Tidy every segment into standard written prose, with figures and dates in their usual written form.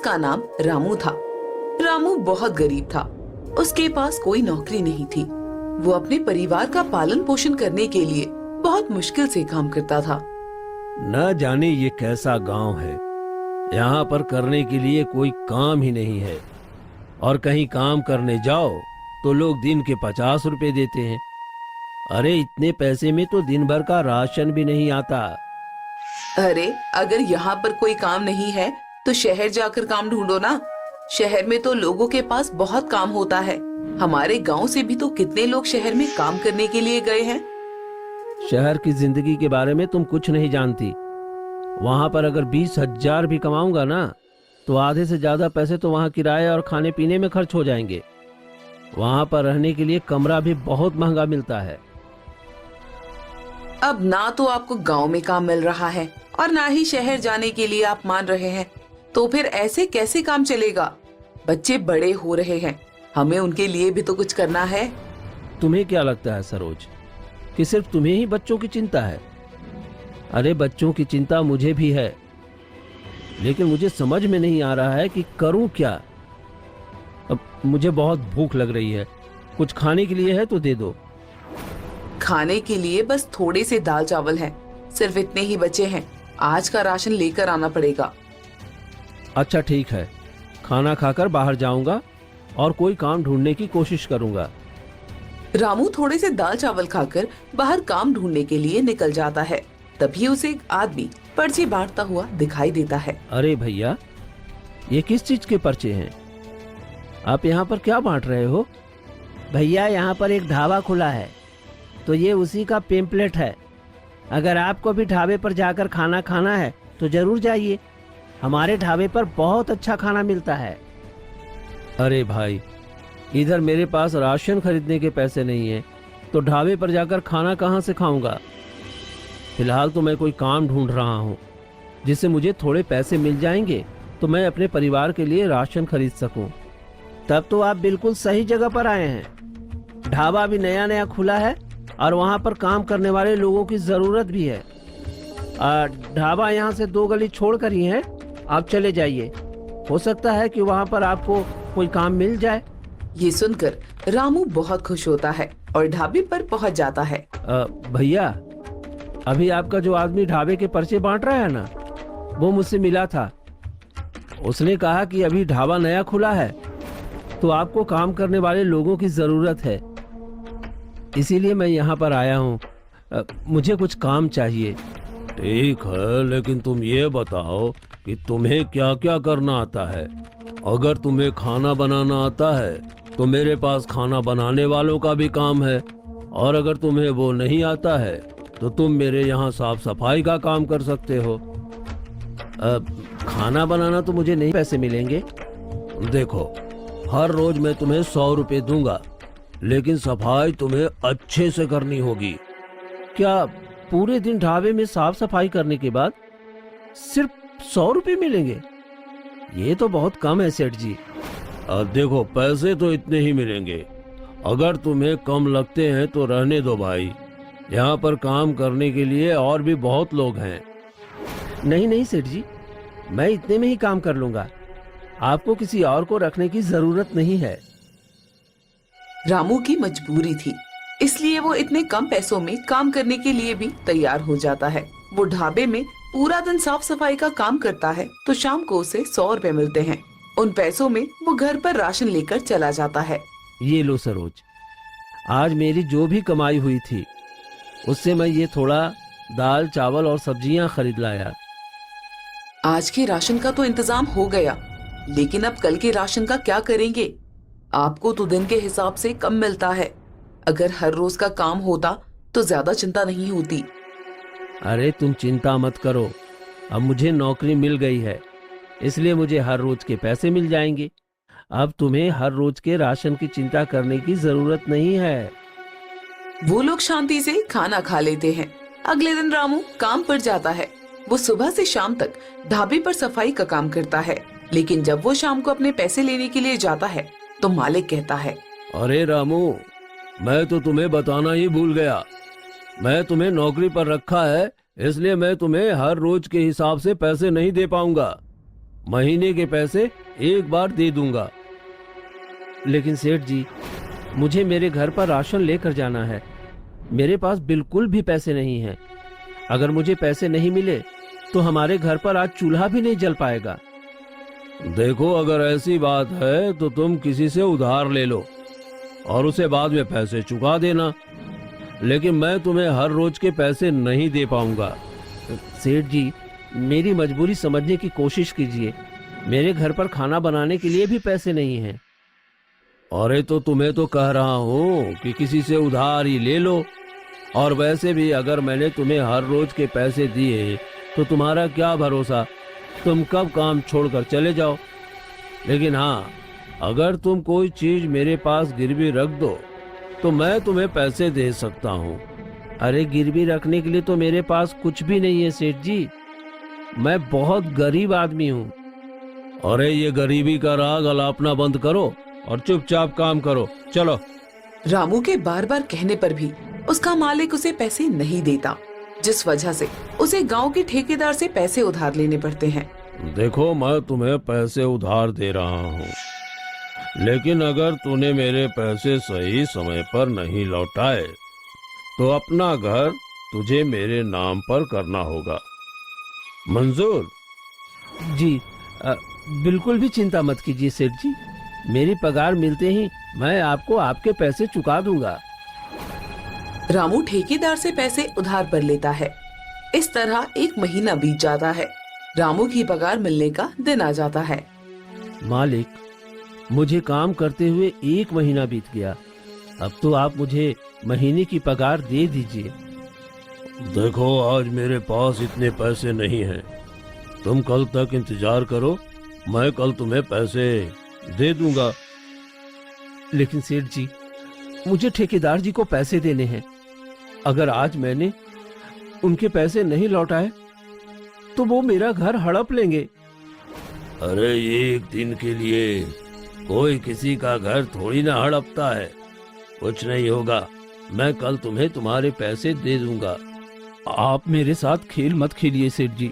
जिसका नाम रामू था। रामू बहुत गरीब था। उसके पास कोई नौकरी नहीं थी। वो अपने परिवार का पालन पोषण करने के लिए बहुत मुश्किल से काम करता था। न जाने ये कैसा गांव है, यहाँ पर करने के लिए कोई काम ही नहीं है, और कहीं काम करने जाओ तो लोग दिन के 50 रुपए देते हैं। अरे इतने पैसे में तो दिन भर का राशन भी नहीं आता। अरे अगर यहाँ पर कोई काम नहीं है तो शहर जाकर काम ढूंढो ना। शहर में तो लोगों के पास बहुत काम होता है। हमारे गांव से भी तो कितने लोग शहर में काम करने के लिए गए हैं। शहर की जिंदगी के बारे में तुम कुछ नहीं जानती। वहां पर अगर 20,000 भी कमाऊंगा ना, तो आधे से ज्यादा पैसे तो वहां किराए और खाने पीने में खर्च हो जाएंगे। वहां पर रहने के लिए कमरा भी बहुत महंगा मिलता है। अब ना तो आपको गांव में काम मिल रहा है और ना ही शहर जाने के लिए आप मान रहे हैं, तो फिर ऐसे कैसे काम चलेगा। बच्चे बड़े हो रहे हैं, हमें उनके लिए भी तो कुछ करना है। तुम्हें क्या लगता है सरोज कि सिर्फ तुम्हें ही बच्चों की चिंता है? अरे बच्चों की चिंता मुझे भी है, लेकिन मुझे समझ में नहीं आ रहा है कि करूं क्या। अब मुझे बहुत भूख लग रही है, कुछ खाने के लिए है तो दे दो। खाने के लिए बस थोड़े से दाल चावल हैं, सिर्फ इतने ही बचे हैं। आज का राशन लेकर आना पड़ेगा। अच्छा ठीक है, खाना खाकर बाहर जाऊंगा और कोई काम ढूंढने की कोशिश करूंगा। रामू थोड़े से दाल चावल खाकर बाहर काम ढूंढने के लिए निकल जाता है। तभी उसे एक आदमी पर्चे बांटता हुआ दिखाई देता है। अरे भैया, ये किस चीज के पर्चे हैं? आप यहाँ पर क्या बांट रहे हो? भैया यहाँ पर एक ढाबा खुला है, तो ये उसी का पेम्पलेट है। अगर आपको भी ढाबे पर जाकर खाना खाना है तो जरूर जाइए। हमारे ढाबे पर बहुत अच्छा खाना मिलता है। अरे भाई, इधर मेरे पास राशन खरीदने के पैसे नहीं है, तो ढाबे पर जाकर खाना कहाँ से खाऊंगा। फिलहाल तो मैं कोई काम ढूंढ रहा हूँ जिससे मुझे थोड़े पैसे मिल जाएंगे, तो मैं अपने परिवार के लिए राशन खरीद सकूं। तब तो आप बिल्कुल सही जगह पर आए हैं। ढाबा भी नया नया खुला है और वहाँ पर काम करने वाले लोगों की जरूरत भी है। ढाबा यहाँ से 2 गली छोड़ कर ही है, आप चले जाइए। हो सकता है कि वहाँ पर आपको कोई काम मिल जाए। ये सुनकर रामू बहुत खुश होता है और ढाबे पर पहुँच जाता है। भैया, अभी आपका जो आदमी ढाबे के पर्चे बांट रहा है ना, वो मुझसे मिला था। उसने कहा कि अभी ढाबा नया खुला है, तो आपको काम करने वाले लोगों की जरूरत है, इसीलिए मैं यहाँ पर आया हूँ। मुझे कुछ काम चाहिए। ठीक है, लेकिन तुम ये बताओ कि तुम्हें क्या क्या करना आता है। अगर तुम्हें खाना बनाना आता है तो मेरे पास खाना बनाने वालों का भी काम है, और अगर तुम्हें वो नहीं आता है तो तुम मेरे यहाँ साफ सफाई का काम कर सकते हो। खाना बनाना तो मुझे नहीं पैसे मिलेंगे। देखो, हर रोज मैं तुम्हें 100 रुपए दूंगा, लेकिन सफाई तुम्हें अच्छे से करनी होगी। क्या पूरे दिन ढाबे में साफ सफाई करने के बाद सिर्फ 100 रुपए मिलेंगे? ये तो बहुत कम है सेठ जी। अब देखो, पैसे तो इतने ही मिलेंगे। अगर तुम्हें कम लगते हैं तो रहने दो भाई, यहाँ पर काम करने के लिए और भी बहुत लोग हैं। नहीं नहीं सेठ जी, मैं इतने में ही काम कर लूंगा। आपको किसी और को रखने की जरूरत नहीं है। रामू की मजबूरी थी, इसलिए वो इतने कम पैसों में काम करने के लिए भी तैयार हो जाता है। वो ढाबे में पूरा दिन साफ सफाई का काम करता है, तो शाम को उसे 100 रुपए मिलते हैं। उन पैसों में वो घर पर राशन लेकर चला जाता है। ये लो सरोज, आज मेरी जो भी कमाई हुई थी उससे मैं ये थोड़ा दाल चावल और सब्जियां खरीद लाया। आज के राशन का तो इंतजाम हो गया, लेकिन अब कल के राशन का क्या करेंगे? आपको तो दिन के हिसाब से कम मिलता है। अगर हर रोज का काम होता तो ज्यादा चिंता नहीं होती। अरे तुम चिंता मत करो, अब मुझे नौकरी मिल गई है, इसलिए मुझे हर रोज के पैसे मिल जाएंगे। अब तुम्हें हर रोज के राशन की चिंता करने की जरूरत नहीं है। वो लोग शांति से खाना खा लेते हैं। अगले दिन रामू काम पर जाता है। वो सुबह से शाम तक ढाबे पर सफाई का काम करता है, लेकिन जब वो शाम को अपने पैसे लेने के लिए जाता है तो मालिक कहता है, अरे रामू, मैं तो तुम्हें बताना ही भूल गया। मैं तुम्हें नौकरी पर रखा है, इसलिए मैं तुम्हें हर रोज के हिसाब से पैसे नहीं दे पाऊंगा। महीने के पैसे एक बार दे दूंगा। लेकिन सेठ जी, मुझे मेरे घर पर राशन लेकर जाना है। मेरे पास बिल्कुल भी पैसे नहीं हैं। अगर मुझे पैसे नहीं मिले तो हमारे घर पर आज चूल्हा भी नहीं जल पाएगा। देखो, अगर ऐसी बात है तो तुम किसी से उधार ले लो और उसे बाद में पैसे चुका देना, लेकिन मैं तुम्हें हर रोज के पैसे नहीं दे पाऊंगा। सेठ जी, मेरी मजबूरी समझने की कोशिश कीजिए। मेरे घर पर खाना बनाने के लिए भी पैसे नहीं हैं। अरे तो तुम्हें तो कह रहा हूँ कि किसी से उधार ही ले लो। और वैसे भी अगर मैंने तुम्हें हर रोज के पैसे दिए तो तुम्हारा क्या भरोसा, तुम कब काम छोड़कर चले जाओ। लेकिन हाँ, अगर तुम कोई चीज मेरे पास गिरवी रख दो तो मैं तुम्हें पैसे दे सकता हूँ। अरे गिरवी रखने के लिए तो मेरे पास कुछ भी नहीं है सेठ जी। मैं बहुत गरीब आदमी हूँ। अरे ये गरीबी का राग अलापना बंद करो और चुपचाप काम करो, चलो। रामू के बार बार कहने पर भी उसका मालिक उसे पैसे नहीं देता, जिस वजह से उसे गांव के ठेकेदार से पैसे उधार लेने पड़ते हैं। देखो, मैं तुम्हें पैसे उधार दे रहा हूँ, लेकिन अगर तूने मेरे पैसे सही समय पर नहीं लौटाए तो अपना घर तुझे मेरे नाम पर करना होगा। मंजूर? जी, बिल्कुल भी चिंता मत कीजिए सेठ जी। मेरी पगार मिलते ही मैं आपको आपके पैसे चुका दूंगा। रामू ठेकेदार से पैसे उधार पर लेता है। इस तरह एक महीना बीत जाता है। रामू की पगार मिलने का दिन आ जाता है। मालिक, मुझे काम करते हुए 1 महीना बीत गया। अब तो आप मुझे महीने की पगार दे दीजिए। देखो, आज मेरे पास इतने पैसे नहीं हैं। तुम कल तक इंतजार करो, मैं कल तुम्हें पैसे दे दूंगा। लेकिन सेठ जी, मुझे ठेकेदार जी को पैसे देने हैं। अगर आज मैंने उनके पैसे नहीं लौटाए तो वो मेरा घर हड़प लेंगे। अरे एक दिन के लिए कोई किसी का घर थोड़ी ना हड़पता है। कुछ नहीं होगा, मैं कल तुम्हें तुम्हारे पैसे दे दूंगा। आप मेरे साथ खेल मत खेलिए सेठ जी।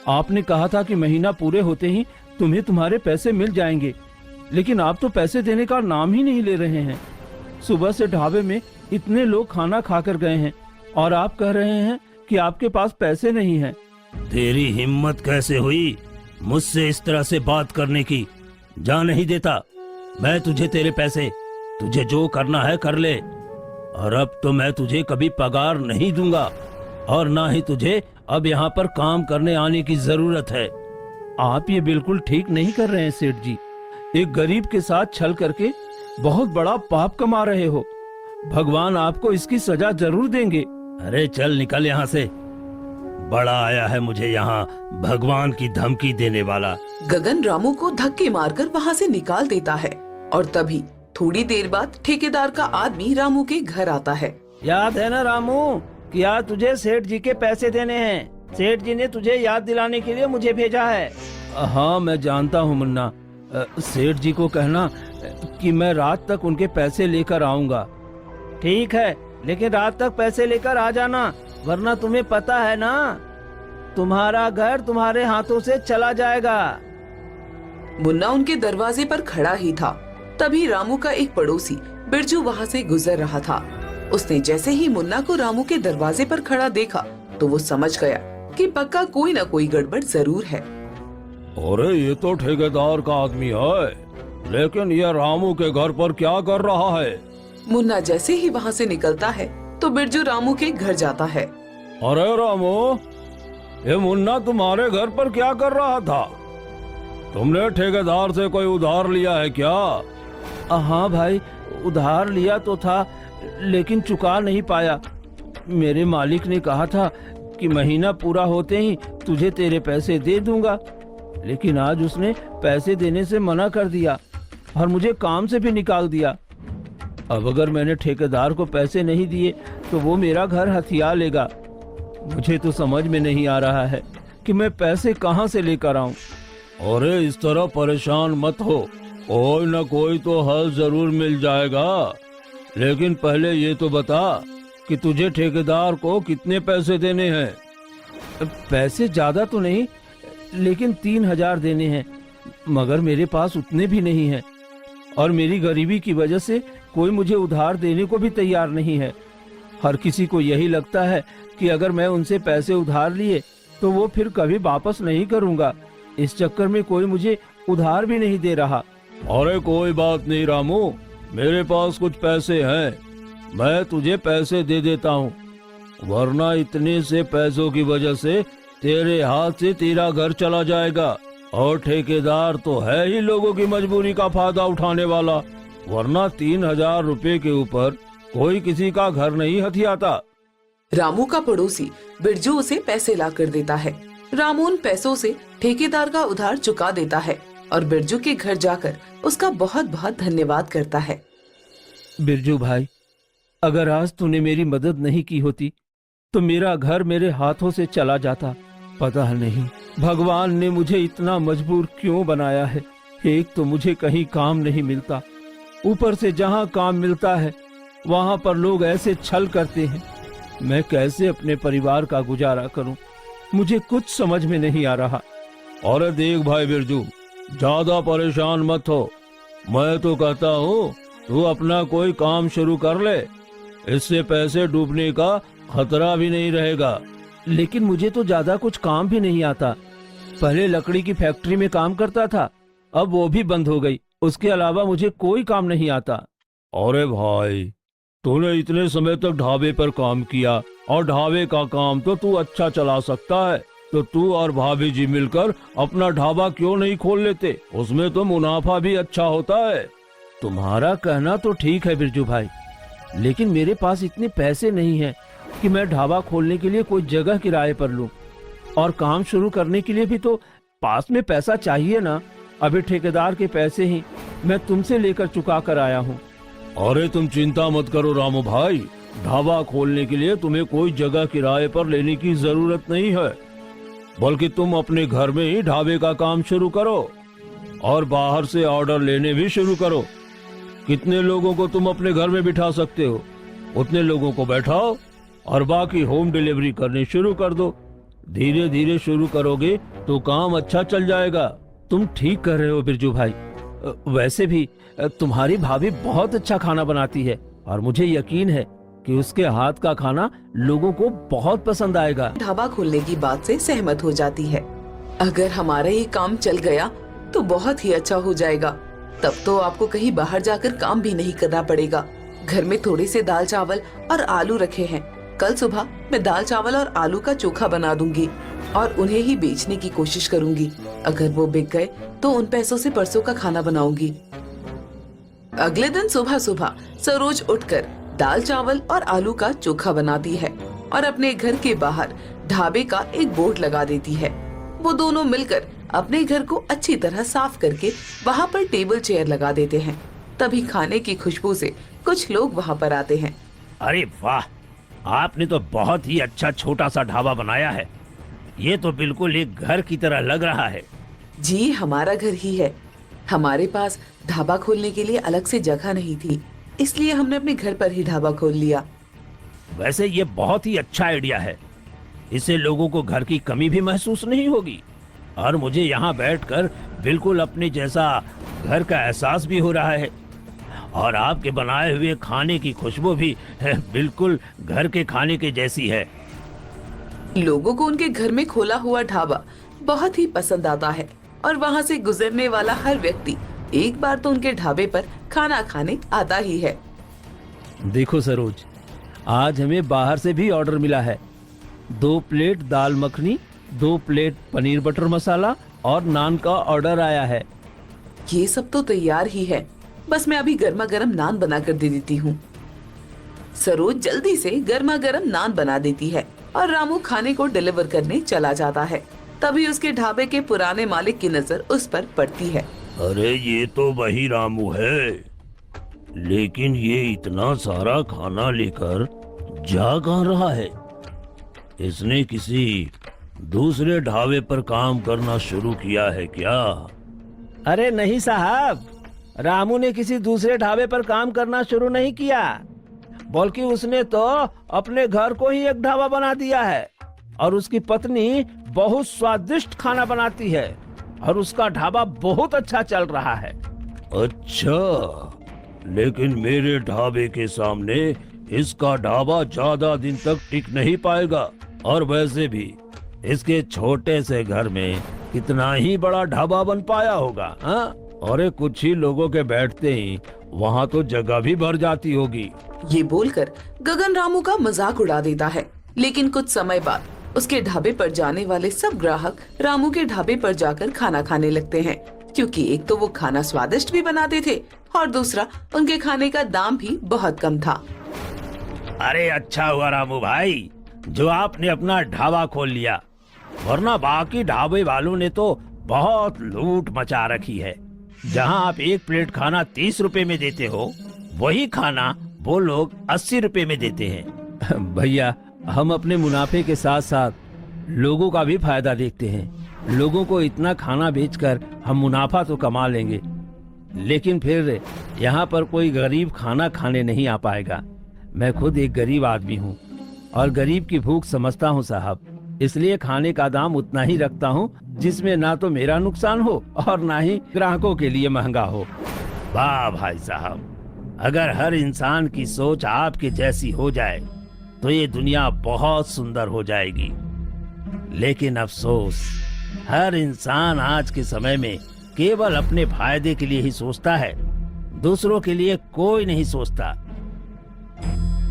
आपने कहा था कि महीना पूरे होते ही तुम्हें तुम्हारे पैसे मिल जाएंगे, लेकिन आप तो पैसे देने का नाम ही नहीं ले रहे हैं। सुबह से ढाबे में इतने लोग खाना खाकर गए हैं और आप कह रहे हैं कि आपके पास पैसे नहीं हैं। तेरी हिम्मत कैसे हुई मुझसे इस तरह से बात करने की? जा नहीं देता मैं तुझे तेरे पैसे। तुझे जो करना है कर ले, और अब तो मैं तुझे कभी पगार नहीं दूंगा और ना ही तुझे अब यहाँ पर काम करने आने की जरूरत है। आप ये बिल्कुल ठीक नहीं कर रहे हैं सेठ जी। एक गरीब के साथ छल करके बहुत बड़ा पाप कमा रहे हो। भगवान आपको इसकी सजा जरूर देंगे। अरे चल निकल यहाँ से। बड़ा आया है मुझे यहाँ भगवान की धमकी देने वाला। गगन रामू को धक्के मारकर वहाँ से निकाल देता है और तभी थोड़ी देर बाद ठेकेदार का आदमी रामू के घर आता है। याद है ना रामू, कि आज तुझे सेठ जी के पैसे देने हैं। सेठ जी ने तुझे याद दिलाने के लिए मुझे भेजा है। हाँ, मैं जानता हूँ मुन्ना। सेठ जी को कहना कि मैं रात तक उनके पैसे लेकर आऊंगा। ठीक है, लेकिन रात तक पैसे लेकर आ जाना, वरना तुम्हें पता है ना, तुम्हारा घर तुम्हारे हाथों से चला जाएगा। मुन्ना उनके दरवाजे पर खड़ा ही था, तभी रामू का एक पड़ोसी बिरजू वहाँ से गुजर रहा था। उसने जैसे ही मुन्ना को रामू के दरवाजे पर खड़ा देखा तो वो समझ गया कि पक्का कोई न कोई गड़बड़ जरूर है। अरे ये तो ठेकेदार का आदमी है, लेकिन ये रामू के घर पर क्या कर रहा है? मुन्ना जैसे ही वहाँ से निकलता है तो बिरजू रामू के घर जाता है। अरे रामू, ये मुन्ना तुम्हारे घर पर क्या कर रहा था? तुमने ठेकेदार से कोई उधार लिया है क्या? हाँ भाई, उधार लिया तो था, लेकिन चुका नहीं पाया। मेरे मालिक ने कहा था कि महीना पूरा होते ही तुझे तेरे पैसे दे दूंगा, लेकिन आज उसने पैसे देने से मना कर दिया और मुझे काम से भी निकाल दिया। अब अगर मैंने ठेकेदार को पैसे नहीं दिए तो वो मेरा घर हथिया लेगा। मुझे तो समझ में नहीं आ रहा है कि मैं पैसे कहाँ से लेकर आऊं। अरे इस तरह परेशान मत हो, कोई न कोई तो हल जरूर मिल जाएगा। लेकिन पहले ये तो बता कि तुझे ठेकेदार को कितने पैसे देने हैं? पैसे ज्यादा तो नहीं, लेकिन 3,000 देने हैं, मगर मेरे पास उतने भी नहीं हैं और मेरी गरीबी की वजह से कोई मुझे उधार देने को भी तैयार नहीं है। हर किसी को यही लगता है कि अगर मैं उनसे पैसे उधार लिए तो वो फिर कभी वापस नहीं करूंगा। इस चक्कर में कोई मुझे उधार भी नहीं दे रहा। अरे कोई बात नहीं रामू, मेरे पास कुछ पैसे हैं, मैं तुझे पैसे दे देता हूँ, वरना इतने से पैसों की वजह से तेरे हाथ से तेरा घर चला जाएगा और ठेकेदार तो है ही लोगों की मजबूरी का फायदा उठाने वाला, वरना 3,000 रुपए के ऊपर कोई किसी का घर नहीं हथियाता। रामू का पड़ोसी बिरजू उसे पैसे ला कर देता है। रामू उन पैसों से ठेकेदार का उधार चुका देता है और बिरजू के घर जाकर उसका बहुत बहुत धन्यवाद करता है। बिरजू भाई, अगर आज तूने मेरी मदद नहीं की होती तो मेरा घर मेरे हाथों से चला जाता। पता नहीं भगवान ने मुझे इतना मजबूर क्यों बनाया है। एक तो मुझे कहीं काम नहीं मिलता, ऊपर से जहाँ काम मिलता है वहाँ पर लोग ऐसे छल करते हैं। मैं कैसे अपने परिवार का गुजारा करूं, मुझे कुछ समझ में नहीं आ रहा। अरे देख भाई बिरजू, ज्यादा परेशान मत हो, मैं तो कहता हूँ तू अपना कोई काम शुरू कर ले, इससे पैसे डूबने का खतरा भी नहीं रहेगा। लेकिन मुझे तो ज्यादा कुछ काम भी नहीं आता। पहले लकड़ी की फैक्ट्री में काम करता था, अब वो भी बंद हो गई। उसके अलावा मुझे कोई काम नहीं आता। अरे भाई, तूने इतने समय तक ढाबे पर काम किया और ढाबे का काम तो तू अच्छा चला सकता है, तो तू और भाभी जी मिलकर अपना ढाबा क्यों नहीं खोल लेते, उसमें तो मुनाफा भी अच्छा होता है। तुम्हारा कहना तो ठीक है बिरजू भाई, लेकिन मेरे पास इतने पैसे नहीं हैं कि मैं ढाबा खोलने के लिए कोई जगह किराए पर लूं, और काम शुरू करने के लिए भी तो पास में पैसा चाहिए ना। अभी ठेकेदार के पैसे ही मैं तुमसे लेकर चुका कर आया हूँ। अरे तुम चिंता मत करो रामू भाई, ढाबा खोलने के लिए तुम्हें कोई जगह किराए पर लेने की जरूरत नहीं है, बल्कि तुम अपने घर में ही ढाबे का काम शुरू करो और बाहर से ऑर्डर लेने भी शुरू करो। कितने लोगों को तुम अपने घर में बिठा सकते हो, उतने लोगों को बैठाओ और बाकी होम डिलीवरी करनी शुरू कर दो। धीरे धीरे शुरू करोगे तो काम अच्छा चल जाएगा। तुम ठीक कर रहे हो बिरजू भाई। वैसे भी तुम्हारी भाभी बहुत अच्छा खाना बनाती है और मुझे यकीन है कि उसके हाथ का खाना लोगों को बहुत पसंद आएगा। ढाबा खोलने की बात से सहमत हो जाती है। अगर हमारा ये काम चल गया तो बहुत ही अच्छा हो जाएगा, तब तो आपको कहीं बाहर जाकर काम भी नहीं करना पड़ेगा। घर में थोड़े से दाल चावल और आलू रखे हैं, कल सुबह मैं दाल चावल और आलू का चोखा बना दूंगी और उन्हें ही बेचने की कोशिश करूंगी। अगर वो बिक गए तो उन पैसों से परसों का खाना बनाऊंगी। अगले दिन सुबह सुबह सरोज उठकर दाल चावल और आलू का चोखा बनाती है और अपने घर के बाहर ढाबे का एक बोर्ड लगा देती है। वो दोनों मिलकर अपने घर को अच्छी तरह साफ करके वहाँ पर टेबल चेयर लगा देते हैं। तभी खाने की खुशबू से कुछ लोग वहाँ पर आते हैं। अरे वाह, आपने तो बहुत ही अच्छा छोटा सा ढाबा बनाया है। ये तो बिल्कुल एक घर की तरह लग रहा है। जी, हमारा घर ही है। हमारे पास ढाबा खोलने के लिए अलग से जगह नहीं थी, इसलिए हमने अपने घर पर ही ढाबा खोल लिया। वैसे ये बहुत ही अच्छा आइडिया है, इससे लोगों को घर की कमी भी महसूस नहीं होगी और मुझे यहाँ बैठकर बिल्कुल अपने जैसा घर का एहसास भी हो रहा है। और आपके बनाए हुए खाने की खुशबू भी बिल्कुल घर के खाने के जैसी है। लोगों को उनके घर में खोला हुआ ढाबा बहुत ही पसंद आता है और वहाँ से गुजरने वाला हर व्यक्ति एक बार तो उनके ढाबे पर खाना खाने आता ही है। देखो सरोज, आज हमें बाहर से भी ऑर्डर मिला है। 2 प्लेट दाल मखनी, 2 प्लेट पनीर बटर मसाला और नान का ऑर्डर आया है। ये सब तो तैयार ही है, बस मैं अभी गर्मा गर्म नान बना कर दे देती हूँ। सरोज जल्दी से गर्मा गर्म नान बना देती है और रामू खाने को डिलीवर करने चला जाता है। तभी उसके ढाबे के पुराने मालिक की नजर उस पर पड़ती है। अरे ये तो वही रामू है, लेकिन ये इतना सारा खाना लेकर जा कहाँ रहा है? इसने किसी दूसरे ढाबे पर काम करना शुरू किया है क्या? अरे नहीं साहब, रामू ने किसी दूसरे ढाबे पर काम करना शुरू नहीं किया, बल्कि उसने तो अपने घर को ही एक ढाबा बना दिया है और उसकी पत्नी बहुत स्वादिष्ट खाना बनाती है और उसका ढाबा बहुत अच्छा चल रहा है। अच्छा, लेकिन मेरे ढाबे के सामने इसका ढाबा ज्यादा दिन तक टिक नहीं पाएगा, और वैसे भी इसके छोटे से घर में कितना ही बड़ा ढाबा बन पाया होगा। हाँ, और कुछ ही लोगों के बैठते ही वहाँ तो जगह भी भर जाती होगी। ये बोलकर गगन रामू का मजाक उड़ा देता है, लेकिन कुछ समय बाद उसके ढाबे पर जाने वाले सब ग्राहक रामू के ढाबे पर जाकर खाना खाने लगते हैं, क्योंकि एक तो वो खाना स्वादिष्ट भी बनाते थे और दूसरा उनके खाने का दाम भी बहुत कम था। अरे अच्छा हुआ रामू भाई जो आपने अपना ढाबा खोल लिया, वरना बाकी ढाबे वालों ने तो बहुत लूट मचा रखी है। जहां आप एक प्लेट खाना 30 रुपए में देते हो, वही खाना वो लोग 80 रुपए में देते हैं। भैया, हम अपने मुनाफे के साथ साथ लोगों का भी फायदा देखते हैं। लोगों को इतना खाना बेचकर हम मुनाफा तो कमा लेंगे, लेकिन फिर यहाँ पर कोई गरीब खाना खाने नहीं आ पाएगा। मैं खुद एक गरीब आदमी हूँ और गरीब की भूख समझता हूँ साहब, इसलिए खाने का दाम उतना ही रखता हूँ जिसमें ना तो मेरा नुकसान हो और ना ही ग्राहकों के लिए महंगा हो। वाह भाई साहब, अगर हर इंसान की सोच आपके जैसी हो जाए तो ये दुनिया बहुत सुंदर हो जाएगी। लेकिन अफसोस, हर इंसान आज के समय में केवल अपने फायदे के लिए ही सोचता है, दूसरों के लिए कोई नहीं सोचता।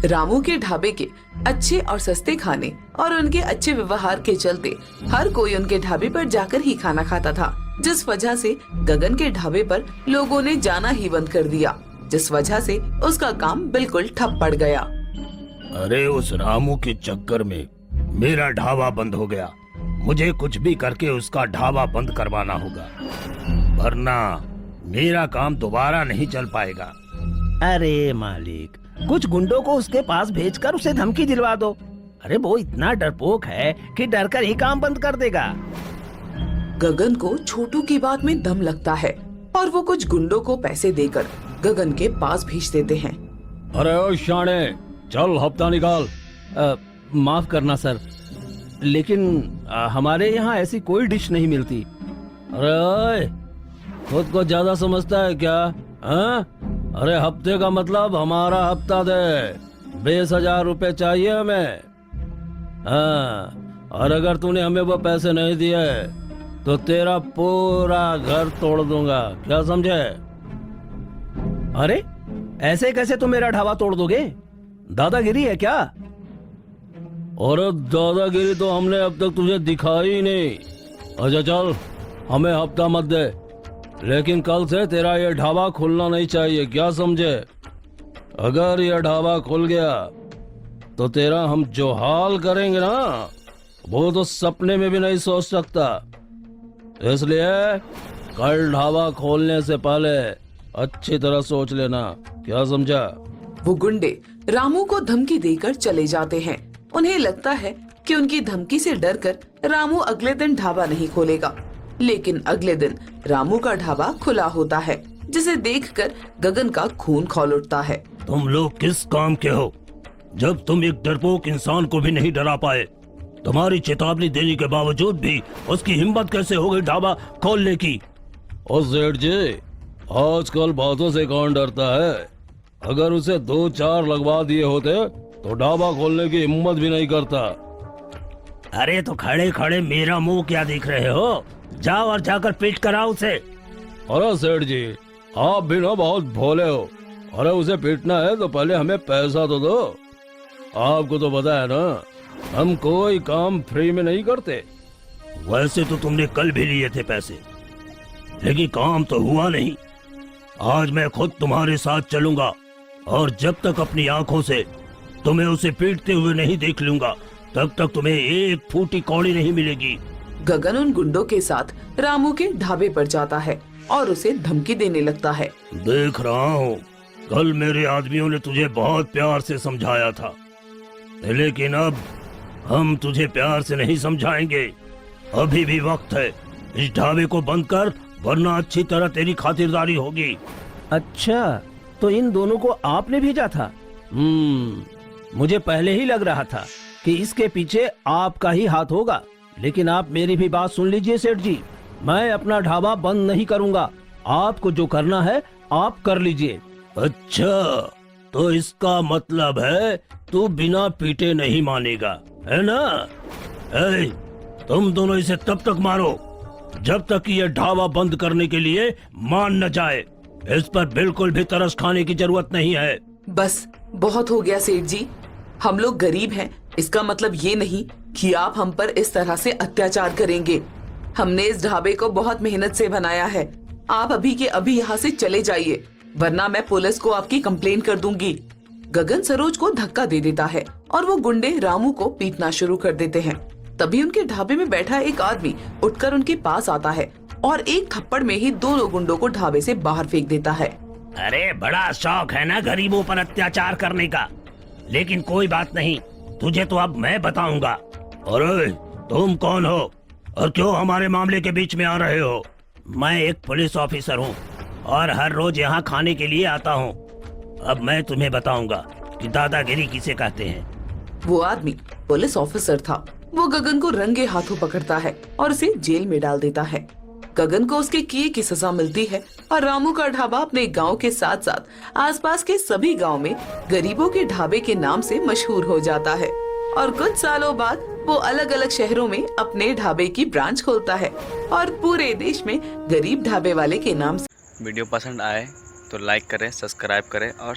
रामू के ढाबे के अच्छे और सस्ते खाने और उनके अच्छे व्यवहार के चलते हर कोई उनके ढाबे पर जाकर ही खाना खाता था, जिस वजह से गगन के ढाबे पर लोगों ने जाना ही बंद कर दिया, जिस वजह से उसका काम बिल्कुल ठप पड़ गया। अरे उस रामू के चक्कर में मेरा ढाबा बंद हो गया। मुझे कुछ भी करके उसका ढाबा बंद करवाना होगा, वरना मेरा काम दोबारा नहीं चल पाएगा। अरे मालिक, कुछ गुंडों को उसके पास भेजकर उसे धमकी दिलवा दो। अरे वो इतना डरपोक है कि डरकर ही काम बंद कर देगा। गगन को छोटू की बात में दम लगता है और वो कुछ गुंडों को पैसे देकर गगन के पास भेज देते हैं। अरे ओ शाणे, चल हफ्ता निकाल। माफ करना सर, लेकिन हमारे यहाँ ऐसी कोई डिश नहीं मिलती। अरे ओए, खुद को ज्यादा समझता है क्या? हाँ? अरे हफ्ते का मतलब हमारा हफ्ता दे। 20,000 रुपए चाहिए हमें। हाँ, और अगर तूने हमें वो पैसे नहीं दिए तो तेरा पूरा घर तोड़ दूंगा, क्या समझे? अरे ऐसे कैसे तुम मेरा ढाबा तोड़ दोगे? दादागिरी है क्या? और दादागिरी तो हमने अब तक तुझे दिखाई ही नहीं। अच्छा चल, हमें हफ्ता मत दे, लेकिन कल से तेरा ये ढाबा खुलना नहीं चाहिए, क्या समझे? अगर ये ढाबा खुल गया तो तेरा हम जो हाल करेंगे ना, वो तो सपने में भी नहीं सोच सकता। इसलिए कल ढाबा खोलने से पहले अच्छी तरह सोच लेना, क्या समझा? वो गुंडे रामू को धमकी देकर चले जाते हैं। उन्हें लगता है कि उनकी धमकी से डरकर रामू अगले दिन ढाबा नहीं खोलेगा, लेकिन अगले दिन रामू का ढाबा खुला होता है, जिसे देखकर गगन का खून खौल उठता है। तुम लोग किस काम के हो जब तुम एक डरपोक इंसान को भी नहीं डरा पाए? तुम्हारी चेतावनी देने के बावजूद भी उसकी हिम्मत कैसे हो गई ढाबा खोलने की? और सेठ जी, आजकल बातों से कौन डरता है? अगर उसे 2-4 लगवा दिए होते तो ढाबा खोलने की हिम्मत भी नहीं करता। अरे तो खड़े खड़े मेरा मुंह क्या देख रहे हो? जाओ और जाकर पीट कर आओ उसे। अरे सेठ जी, आप भी ना बहुत भोले हो। अरे उसे पीटना है तो पहले हमें पैसा तो दो। आपको तो पता है ना, हम कोई काम फ्री में नहीं करते। वैसे तो तुमने कल भी लिए थे पैसे, लेकिन काम तो हुआ नहीं। आज मैं खुद तुम्हारे साथ चलूंगा और जब तक अपनी आंखों से तुम्हें उसे पीटते हुए नहीं देख लूंगा, तब तक तुम्हें एक फूटी कौड़ी नहीं मिलेगी। गगन उन गुंडों के साथ रामू के ढाबे पर जाता है और उसे धमकी देने लगता है। देख रहा हूँ, कल मेरे आदमियों ने तुझे बहुत प्यार से समझाया था, लेकिन अब हम तुझे प्यार से नहीं समझाएंगे। अभी भी वक्त है, इस ढाबे को बंद कर, वरना अच्छी तरह तेरी खातिरदारी होगी। अच्छा, तो इन दोनों को आपने भेजा था? मुझे पहले ही लग रहा था कि इसके पीछे आपका ही हाथ होगा। लेकिन आप मेरी भी बात सुन लीजिए सेठ जी, मैं अपना ढाबा बंद नहीं करूंगा। आपको जो करना है आप कर लीजिए। अच्छा, तो इसका मतलब है तू बिना पीटे नहीं मानेगा, है ना? ए, तुम दोनों इसे तब तक मारो जब तक कि ये ढाबा बंद करने के लिए मान न जाए। इस पर बिल्कुल भी तरस खाने की जरूरत नहीं है। बस बहुत हो गया सेठ जी, हम लोग गरीब हैं, इसका मतलब ये नहीं कि आप हम पर इस तरह से अत्याचार करेंगे। हमने इस ढाबे को बहुत मेहनत से बनाया है। आप अभी के अभी यहाँ से चले जाइए, वरना मैं पुलिस को आपकी कंप्लेन कर दूंगी। गगन सरोज को धक्का दे देता है और वो गुंडे रामू को पीटना शुरू कर देते हैं। तभी उनके ढाबे में बैठा एक आदमी उठकर उनके पास आता है और एक थप्पड़ में ही दोनों गुंडों को ढाबे से बाहर फेंक देता है। अरे बड़ा शौक है ना गरीबों पर अत्याचार करने का, लेकिन कोई बात नहीं, तुझे तो अब मैं बताऊंगा। अरे तुम कौन हो और क्यों हमारे मामले के बीच में आ रहे हो? मैं एक पुलिस ऑफिसर हूँ और हर रोज यहाँ खाने के लिए आता हूँ। अब मैं तुम्हें बताऊंगा कि दादागिरी किसे कहते हैं। वो आदमी पुलिस ऑफिसर था। वो गगन को रंगे हाथों पकड़ता है और उसे जेल में डाल देता है। गगन को उसके किए की सजा मिलती है और रामू का ढाबा अपने गांव के साथ साथ आसपास के सभी गांव में गरीबों के ढाबे के नाम से मशहूर हो जाता है। और कुछ सालों बाद वो अलग अलग शहरों में अपने ढाबे की ब्रांच खोलता है और पूरे देश में गरीब ढाबे वाले के नाम से। वीडियो पसंद आए तो लाइक करें, सब्सक्राइब करें और